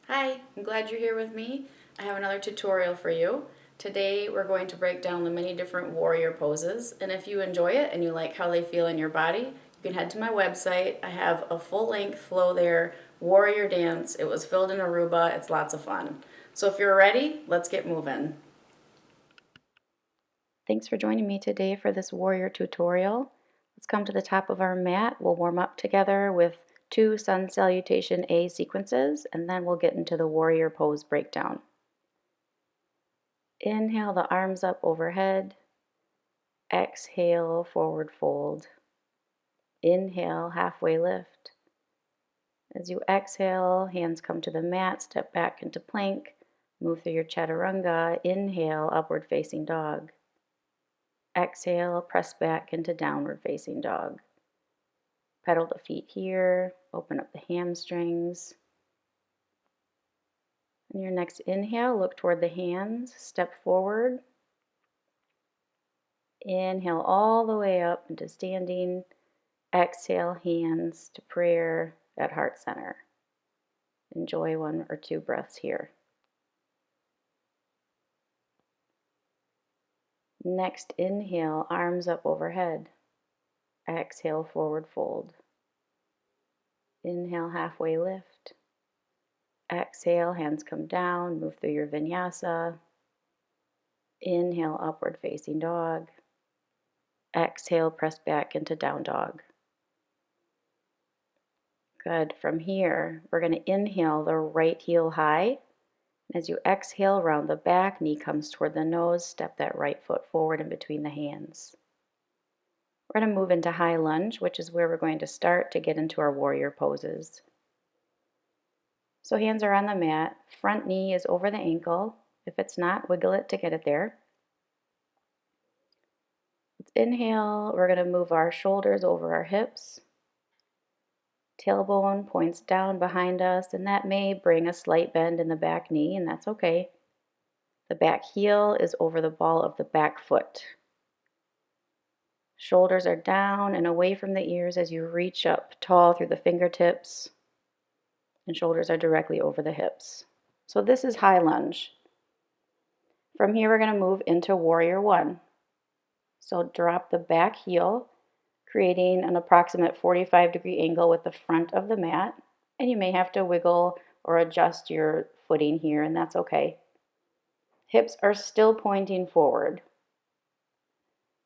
Hi, I'm glad you're here with me. I have another tutorial for you. Today we're going to break down the many different warrior poses, and if you enjoy it and you like how they feel in your body, you can head to my website. I have a full-length flow there, warrior dance. It was filmed in Aruba. It's lots of fun. So if you're ready, let's get moving. Thanks for joining me today for this warrior tutorial. Let's come to the top of our mat. We'll warm up together with 2 Sun Salutation A sequences, and then we'll get into the warrior pose breakdown. Inhale the arms up overhead. Exhale, forward fold. Inhale, halfway lift. As you exhale, hands come to the mat, step back into plank, move through your chaturanga. Inhale, upward facing dog. Exhale, press back into downward facing dog. Pedal the feet here, open up the hamstrings. On your next inhale, look toward the hands, step forward. Inhale all the way up into standing. Exhale, hands to prayer at heart center. Enjoy 1 or 2 breaths here. Next inhale, arms up overhead. Exhale, forward fold. Inhale, halfway lift. Exhale, hands come down, move through your vinyasa. Inhale, upward facing dog. Exhale, press back into down dog. Good. From here, we're going to inhale the right heel high. As you exhale, round the back, knee comes toward the nose, step that right foot forward in between the hands. We're going to move into high lunge, which is where we're going to start to get into our warrior poses. So hands are on the mat, front knee is over the ankle. If it's not, wiggle it to get it there. Let's inhale, we're going to move our shoulders over our hips. Tailbone points down behind us, and that may bring a slight bend in the back knee, and that's okay. The back heel is over the ball of the back foot. Shoulders are down and away from the ears as you reach up tall through the fingertips, and shoulders are directly over the hips. So this is high lunge. From here, we're going to move into warrior 1. So drop the back heel, creating an approximate 45-degree angle with the front of the mat, and you may have to wiggle or adjust your footing here, and that's okay. Hips are still pointing forward.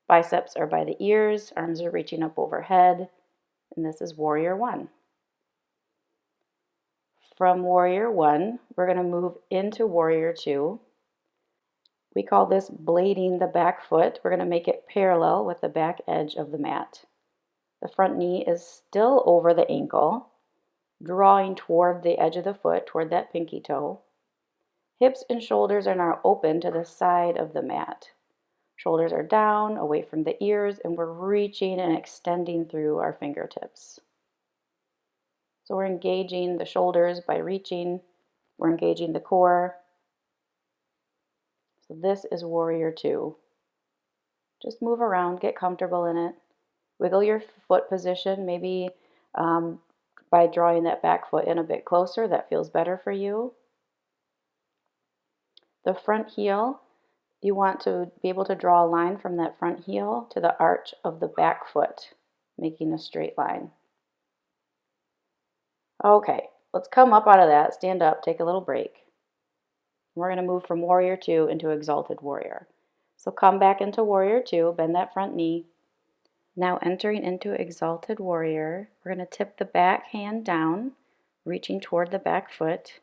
Biceps are by the ears, arms are reaching up overhead, and this is warrior 1. From warrior 1, we're going to move into warrior 2. We call this blading the back foot. We're going to make it parallel with the back edge of the mat. The front knee is still over the ankle, drawing toward the edge of the foot, toward that pinky toe. Hips and shoulders are now open to the side of the mat. Shoulders are down, away from the ears, and we're reaching and extending through our fingertips. So we're engaging the shoulders by reaching. We're engaging the core. So this is warrior 2. Just move around, get comfortable in it. Wiggle your foot position, maybe by drawing that back foot in a bit closer. That feels better for you. The front heel, you want to be able to draw a line from that front heel to the arch of the back foot, making a straight line. Okay, let's come up out of that, stand up, take a little break. We're going to move from warrior 2 into exalted warrior. So come back into warrior 2, bend that front knee. Now entering into exalted warrior, we're going to tip the back hand down, reaching toward the back foot,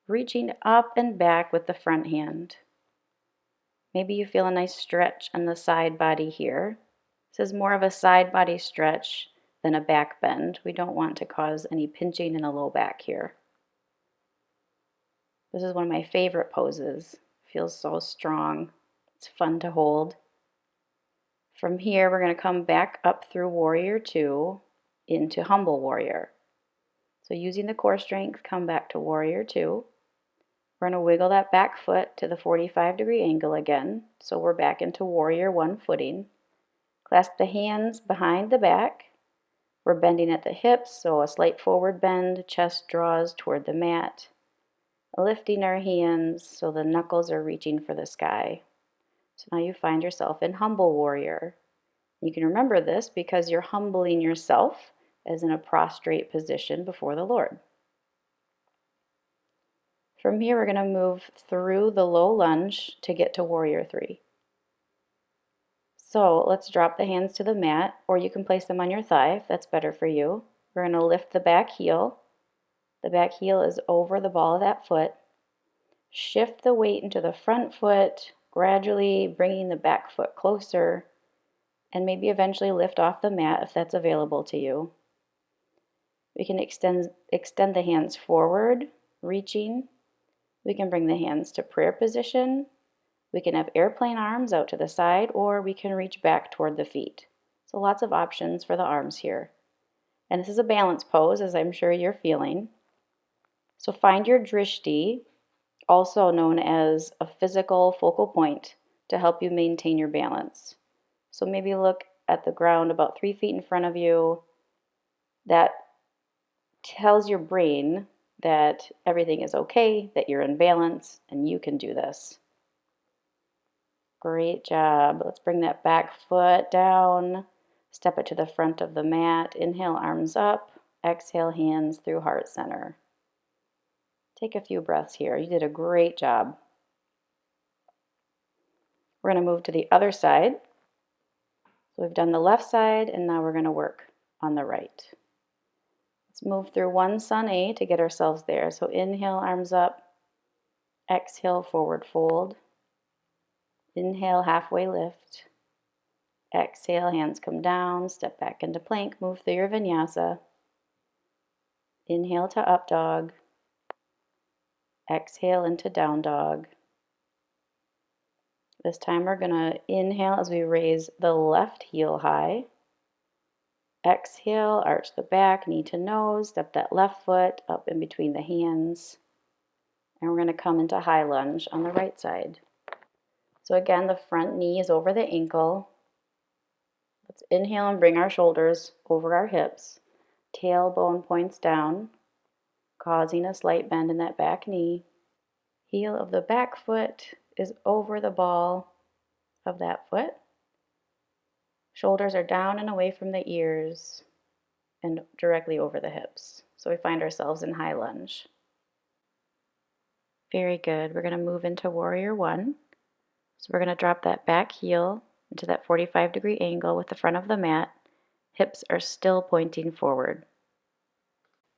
reaching up and back with the front hand. Maybe you feel a nice stretch on the side body here. This is more of a side body stretch than a back bend. We don't want to cause any pinching in the low back here. This is one of my favorite poses. Feels so strong. It's fun to hold. From here, we're going to come back up through warrior 2 into humble warrior. So using the core strength, come back to warrior 2. We're going to wiggle that back foot to the 45-degree angle again. So we're back into warrior 1 footing. Clasp the hands behind the back. We're bending at the hips, so a slight forward bend, chest draws toward the mat. lifting our hands so the knuckles are reaching for the sky. So now you find yourself in humble warrior. You can remember this because you're humbling yourself as in a prostrate position before the Lord. From here, we're going to move through the low lunge to get to warrior 3. So let's drop the hands to the mat, or you can place them on your thigh if that's better for you. We're going to lift the back heel. The back heel is over the ball of that foot. Shift the weight into the front foot, gradually bringing the back foot closer, and maybe eventually lift off the mat if that's available to you. We can extend the hands forward, reaching. We can bring the hands to prayer position. We can have airplane arms out to the side, or we can reach back toward the feet. So lots of options for the arms here. And this is a balance pose, as I'm sure you're feeling. So find your drishti, also known as a physical focal point, to help you maintain your balance. So maybe look at the ground about 3 feet in front of you. That tells your brain that everything is okay, that you're in balance, and you can do this. Great job. Let's bring that back foot down. Step it to the front of the mat. Inhale, arms up. Exhale, hands through heart center. Take a few breaths here. You did a great job. We're going to move to the other side. So we've done the left side, and now we're going to work on the right. Let's move through one sun A to get ourselves there. So inhale, arms up. Exhale, forward fold. Inhale, halfway lift. Exhale, hands come down, step back into plank, move through your vinyasa. Inhale to up dog. Exhale into down dog. This time we're going to inhale as we raise the left heel high. Exhale, arch the back, knee to nose, step that left foot up in between the hands. And we're going to come into high lunge on the right side. So again, the front knee is over the ankle. Let's inhale and bring our shoulders over our hips. Tailbone points down, causing a slight bend in that back knee. Heel of the back foot is over the ball of that foot. Shoulders are down and away from the ears and directly over the hips. So we find ourselves in high lunge. Very good. We're going to move into warrior 1. So we're going to drop that back heel into that 45-degree angle with the front of the mat. Hips are still pointing forward.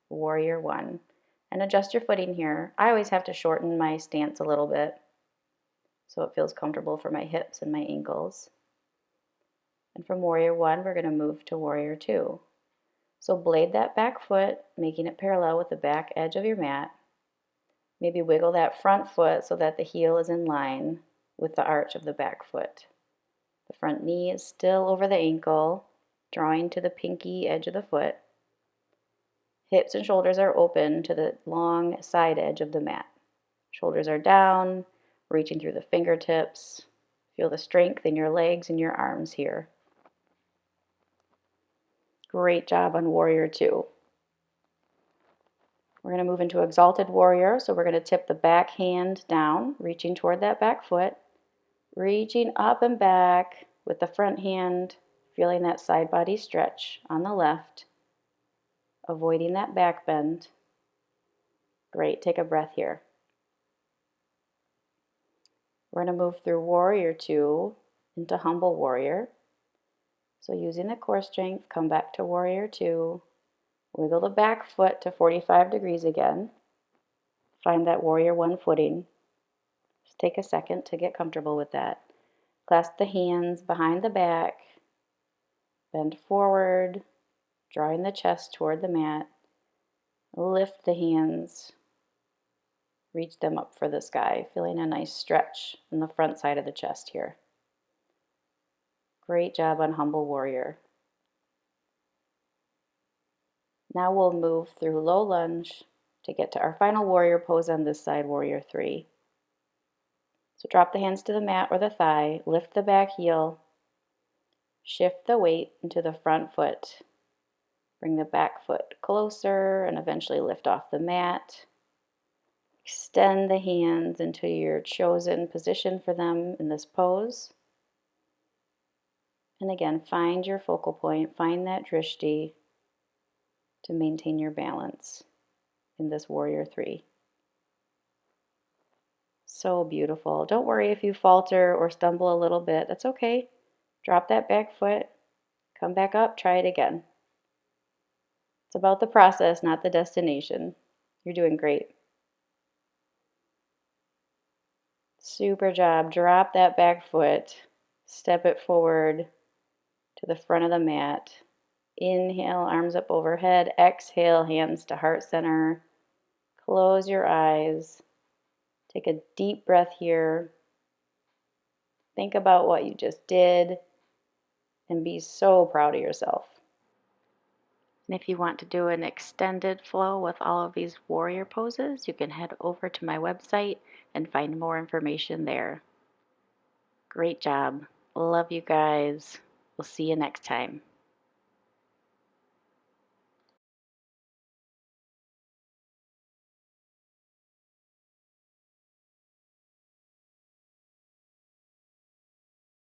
Warrior 1. And adjust your footing here. I always have to shorten my stance a little bit so it feels comfortable for my hips and my ankles. And from warrior 1, we're going to move to warrior 2. So blade that back foot, making it parallel with the back edge of your mat. Maybe wiggle that front foot so that the heel is in line with the arch of the back foot. The front knee is still over the ankle, drawing to the pinky edge of the foot. Hips and shoulders are open to the long side edge of the mat. Shoulders are down, reaching through the fingertips. Feel the strength in your legs and your arms here. Great job on warrior 2. We're going to move into exalted warrior. So we're going to tip the back hand down, reaching toward that back foot, reaching up and back with the front hand, feeling that side body stretch on the left, avoiding that back bend. Great. Take a breath here. We're going to move through warrior 2 into humble warrior. So using the core strength, come back to warrior 2. Wiggle the back foot to 45 degrees again. Find that warrior 1 footing. Just take a second to get comfortable with that. Clasp the hands behind the back. Bend forward, drawing the chest toward the mat. Lift the hands. Reach them up for the sky, feeling a nice stretch in the front side of the chest here. Great job on humble warrior. Now we'll move through low lunge to get to our final warrior pose on this side, warrior 3. So drop the hands to the mat or the thigh, lift the back heel, shift the weight into the front foot, bring the back foot closer and eventually lift off the mat. Extend the hands into your chosen position for them in this pose. And again, find your focal point, find that drishti to maintain your balance in this warrior three. So beautiful. Don't worry if you falter or stumble a little bit. That's okay. Drop that back foot, come back up, try it again. It's about the process, not the destination. You're doing great. Super job. Drop that back foot. Step it forward to the front of the mat. Inhale, arms up overhead. Exhale, hands to heart center. Close your eyes. Take a deep breath here. Think about what you just did and be so proud of yourself. And if you want to do an extended flow with all of these warrior poses, you can head over to my website and find more information there. Great job. Love you guys. We'll see you next time.